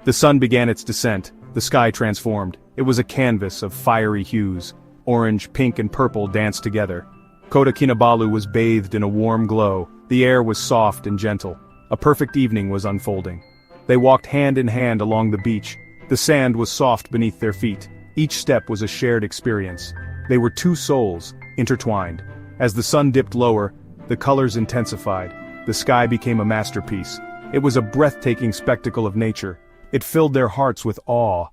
The sun began its descent, the sky transformed. It was a canvas of fiery hues. Orange, pink, and purple danced together. Kota Kinabalu was bathed in a warm glow. The air was soft and gentle. A perfect evening was unfolding. They walked hand in hand along the beach. The sand was soft beneath their feet. Each step was a shared experience. They were two souls, intertwined. As the sun dipped lower, the colors intensified. The sky became a masterpiece. It was a breathtaking spectacle of nature. It filled their hearts with awe.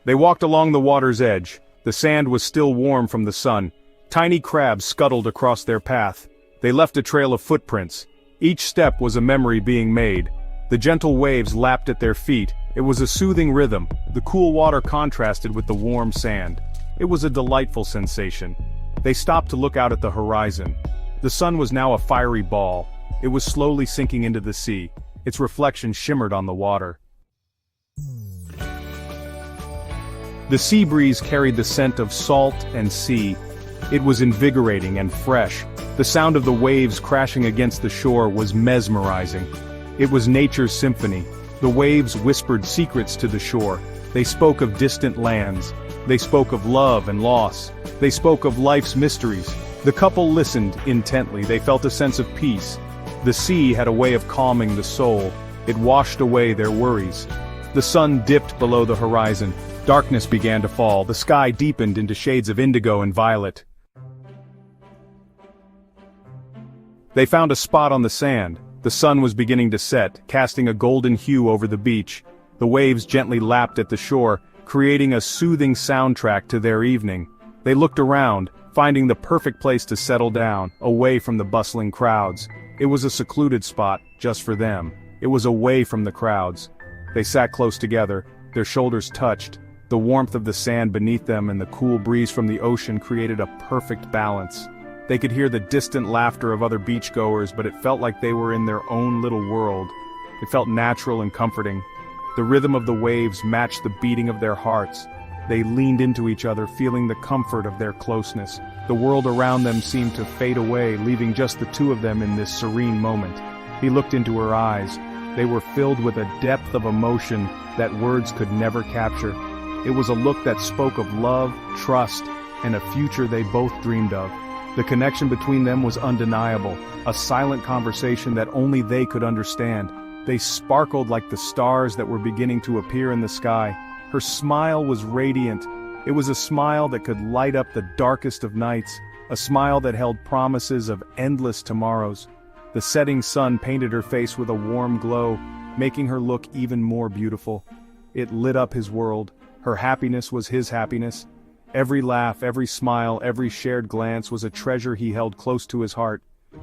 They walked along the water's edge. The sand was still warm from the sun. Tiny crabs scuttled across their path. They left a trail of footprints. Each step was a memory being made. The gentle waves lapped at their feet. It was a soothing rhythm. The cool water contrasted with the warm sand. It was a delightful sensation. They stopped to look out at the horizon. The sun was now a fiery ball. It was slowly sinking into the sea. Its reflection shimmered on the water. The sea breeze carried the scent of salt and sea. It was invigorating and fresh. The sound of the waves crashing against the shore was mesmerizing. It was nature's symphony. The waves whispered secrets to the shore. They spoke of distant lands. They spoke of love and loss. They spoke of life's mysteries. The couple listened intently. They felt a sense of peace. The sea had a way of calming the soul. It washed away their worries. The sun dipped below the horizon. Darkness began to fall. The sky deepened into shades of indigo and violet. They found a spot on the sand. The sun was beginning to set, casting a golden hue over the beach. The waves gently lapped at the shore, creating a soothing soundtrack to their evening. They looked around, finding the perfect place to settle down, away from the bustling crowds. It was a secluded spot, just for them. It was away from the crowds. They sat close together, their shoulders touched. The warmth of the sand beneath them and the cool breeze from the ocean created a perfect balance. They could hear the distant laughter of other beachgoers, but it felt like they were in their own little world. It felt natural and comforting. The rhythm of the waves matched the beating of their hearts. They leaned into each other, feeling the comfort of their closeness. The world around them seemed to fade away, leaving just the two of them in this serene moment. He looked into her eyes. They were filled with a depth of emotion that words could never capture. It was a look that spoke of love, trust, and a future they both dreamed of. The connection between them was undeniable, a silent conversation that only they could understand. They sparkled like the stars that were beginning to appear in the sky. Her smile was radiant. It was a smile that could light up the darkest of nights, a smile that held promises of endless tomorrows. The setting sun painted her face with a warm glow, making her look even more beautiful. It lit up his world. Her happiness was his happiness. Every laugh, every smile, every shared glance was a treasure he held close to his heart.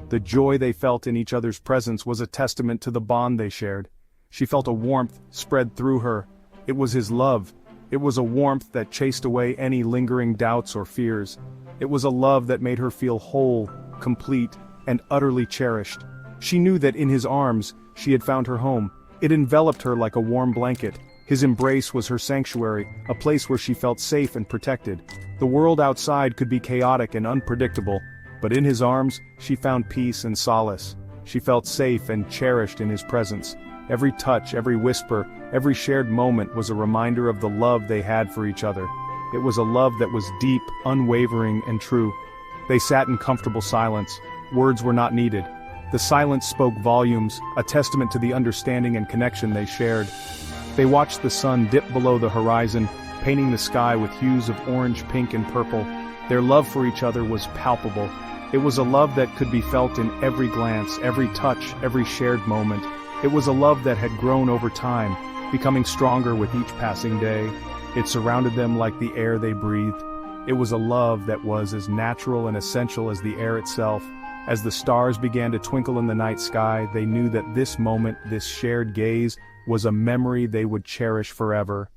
The joy they felt in each other's presence was a testament to the bond they shared. She felt a warmth spread through her. It was his love. It was a warmth that chased away any lingering doubts or fears. It was a love that made her feel whole, complete, and utterly cherished. She knew that in his arms, she had found her home. It enveloped her like a warm blanket. His embrace was her sanctuary, a place where she felt safe and protected. The world outside could be chaotic and unpredictable, but in his arms, she found peace and solace. She felt safe and cherished in his presence. Every touch, every whisper, every shared moment was a reminder of the love they had for each other. It was a love that was deep, unwavering, and true. They sat in comfortable silence. Words were not needed. The silence spoke volumes, a testament to the understanding and connection they shared. They watched the sun dip below the horizon, painting the sky with hues of orange, pink, and purple. Their love for each other was palpable. It was a love that could be felt in every glance, every touch, every shared moment. It was a love that had grown over time, becoming stronger with each passing day. It surrounded them like the air they breathed. It was a love that was as natural and essential as the air itself. As the stars began to twinkle in the night sky, they knew that this moment, this shared gaze, was a memory they would cherish forever.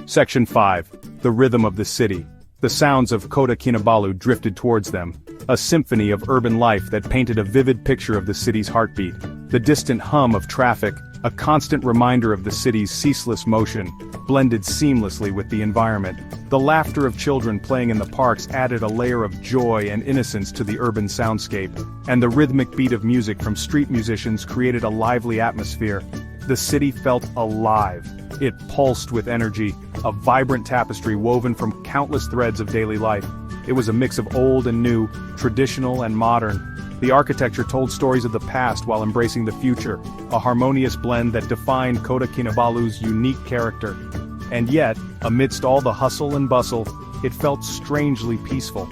Section 5. The Rhythm of the City. The sounds of Kota Kinabalu drifted towards them, a symphony of urban life that painted a vivid picture of the city's heartbeat. The distant hum of traffic, a constant reminder of the city's ceaseless motion, blended seamlessly with the environment. The laughter of children playing in the parks added a layer of joy and innocence to the urban soundscape, and the rhythmic beat of music from street musicians created a lively atmosphere. The city felt alive. It pulsed with energy, a vibrant tapestry woven from countless threads of daily life. It was a mix of old and new, traditional and modern. The architecture told stories of the past while embracing the future, a harmonious blend that defined Kota Kinabalu's unique character. And yet, amidst all the hustle and bustle, it felt strangely peaceful.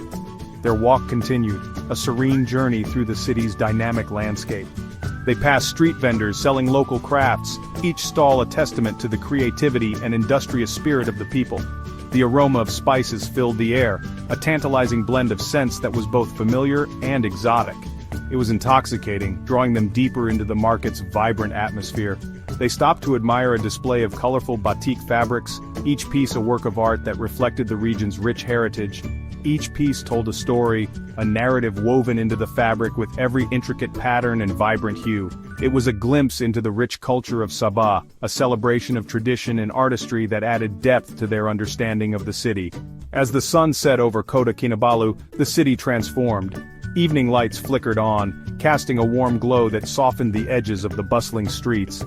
Their walk continued, a serene journey through the city's dynamic landscape. They passed street vendors selling local crafts, each stall a testament to the creativity and industrious spirit of the people. The aroma of spices filled the air, a tantalizing blend of scents that was both familiar and exotic. It was intoxicating, drawing them deeper into the market's vibrant atmosphere. They stopped to admire a display of colorful batik fabrics, each piece a work of art that reflected the region's rich heritage. Each piece told a story, a narrative woven into the fabric with every intricate pattern and vibrant hue. It was a glimpse into the rich culture of Sabah, a celebration of tradition and artistry that added depth to their understanding of the city. As the sun set over Kota Kinabalu, the city transformed. Evening lights flickered on, casting a warm glow that softened the edges of the bustling streets.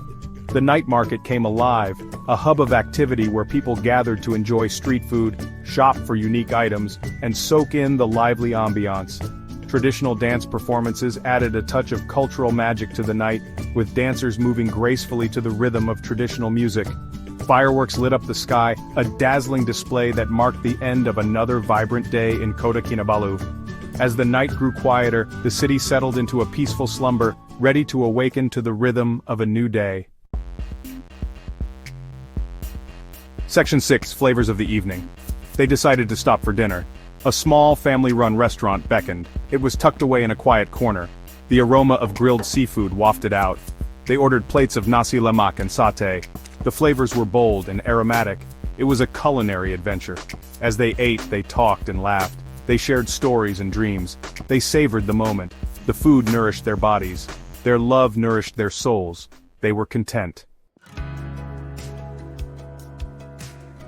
The night market came alive, a hub of activity where people gathered to enjoy street food, shop for unique items, and soak in the lively ambiance. Traditional dance performances added a touch of cultural magic to the night, with dancers moving gracefully to the rhythm of traditional music. Fireworks lit up the sky, a dazzling display that marked the end of another vibrant day in Kota Kinabalu. As the night grew quieter, the city settled into a peaceful slumber, ready to awaken to the rhythm of a new day. Section 6, Flavors of the Evening. They decided to stop for dinner. A small, family-run restaurant beckoned. It was tucked away in a quiet corner. The aroma of grilled seafood wafted out. They ordered plates of nasi lemak and satay. The flavors were bold and aromatic. It was a culinary adventure. As they ate, they talked and laughed. They shared stories and dreams. They savored the moment. The food nourished their bodies. Their love nourished their souls. They were content.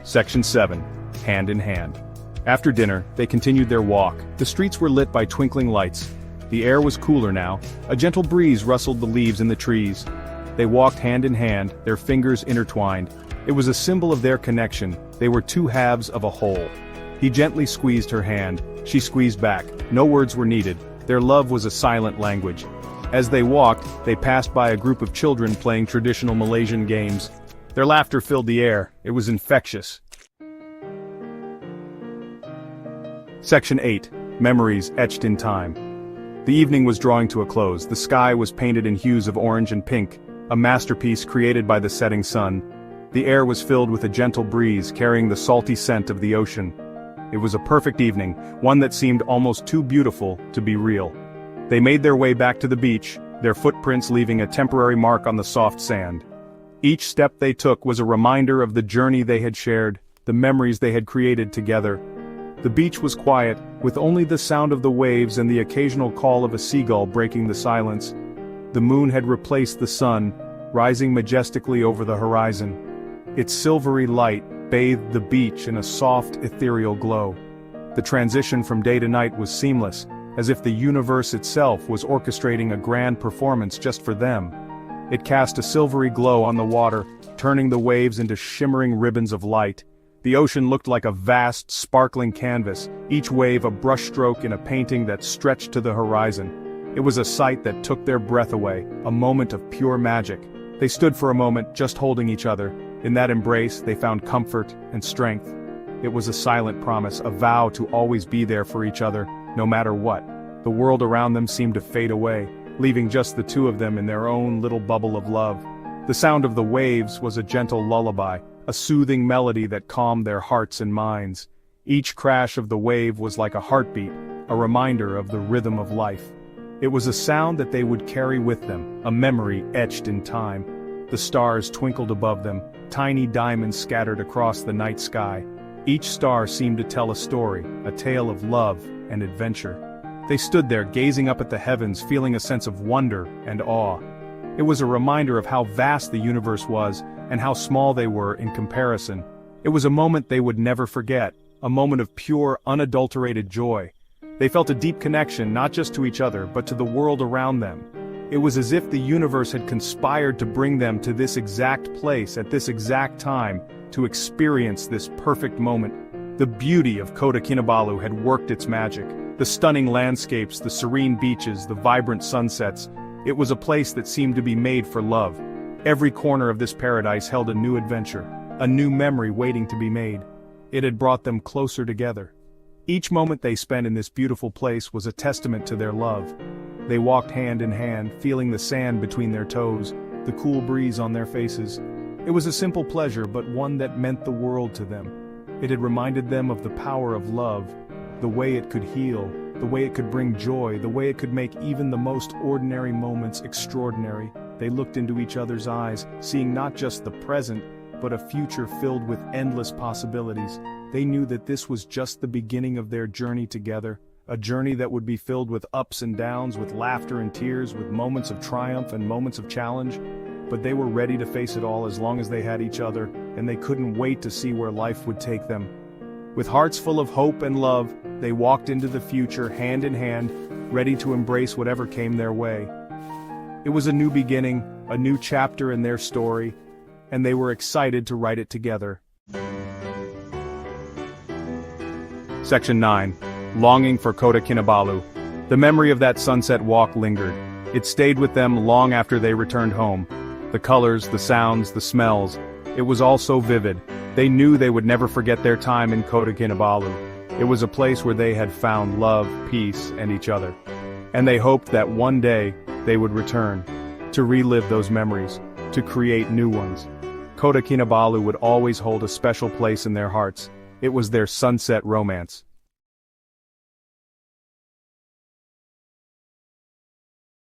Section 7. Hand in Hand. After dinner, they continued their walk. The streets were lit by twinkling lights. The air was cooler now. A gentle breeze rustled the leaves in the trees. They walked hand in hand, their fingers intertwined. It was a symbol of their connection. They were two halves of a whole. He gently squeezed her hand. She squeezed back. No words were needed. Their love was a silent language. As they walked, they passed by a group of children playing traditional Malaysian games. Their laughter filled the air. It was infectious. Section 8. Memories Etched in Time. The evening was drawing to a close. The sky was painted in hues of orange and pink, a masterpiece created by the setting sun. The air was filled with a gentle breeze carrying the salty scent of the ocean. It was a perfect evening, one that seemed almost too beautiful to be real. They made their way back to the beach, their footprints leaving a temporary mark on the soft sand. Each step they took was a reminder of the journey they had shared, the memories they had created together. The beach was quiet, with only the sound of the waves and the occasional call of a seagull breaking the silence. The moon had replaced the sun, rising majestically over the horizon. Its silvery light bathed the beach in a soft, ethereal glow. The transition from day to night was seamless, as if the universe itself was orchestrating a grand performance just for them. It cast a silvery glow on the water, turning the waves into shimmering ribbons of light. The ocean looked like a vast, sparkling canvas, each wave a brushstroke in a painting that stretched to the horizon. It was a sight that took their breath away, a moment of pure magic. They stood for a moment, just holding each other. In that embrace, they found comfort and strength. It was a silent promise, a vow to always be there for each other, no matter what. The world around them seemed to fade away, leaving just the two of them in their own little bubble of love. The sound of the waves was a gentle lullaby, a soothing melody that calmed their hearts and minds. Each crash of the wave was like a heartbeat, a reminder of the rhythm of life. It was a sound that they would carry with them, a memory etched in time. The stars twinkled above them, tiny diamonds scattered across the night sky. Each star seemed to tell a story, a tale of love and adventure. They stood there gazing up at the heavens, feeling a sense of wonder and awe. It was a reminder of how vast the universe was, and how small they were in comparison. It was a moment they would never forget, a moment of pure, unadulterated joy. They felt a deep connection not just to each other but to the world around them. It was as if the universe had conspired to bring them to this exact place at this exact time to experience this perfect moment. The beauty of Kota Kinabalu had worked its magic. The stunning landscapes, the serene beaches, the vibrant sunsets. It was a place that seemed to be made for love. Every corner of this paradise held a new adventure, a new memory waiting to be made. It had brought them closer together. Each moment they spent in this beautiful place was a testament to their love. They walked hand in hand, feeling the sand between their toes, the cool breeze on their faces. It was a simple pleasure, but one that meant the world to them. It had reminded them of the power of love, the way it could heal, the way it could bring joy, the way it could make even the most ordinary moments extraordinary. They looked into each other's eyes, seeing not just the present, but a future filled with endless possibilities. They knew that this was just the beginning of their journey together, a journey that would be filled with ups and downs, with laughter and tears, with moments of triumph and moments of challenge. But they were ready to face it all as long as they had each other, and they couldn't wait to see where life would take them. With hearts full of hope and love, they walked into the future hand in hand, ready to embrace whatever came their way. It was a new beginning, a new chapter in their story, and they were excited to write it together. Section 9. Longing for Kota Kinabalu. The memory of that sunset walk lingered. It stayed with them long after they returned home. The colors, the sounds, the smells. It was all so vivid. They knew they would never forget their time in Kota Kinabalu. It was a place where they had found love, peace, and each other. And they hoped that one day, they would return, to relive those memories, to create new ones. Kota Kinabalu would always hold a special place in their hearts. It was their sunset romance.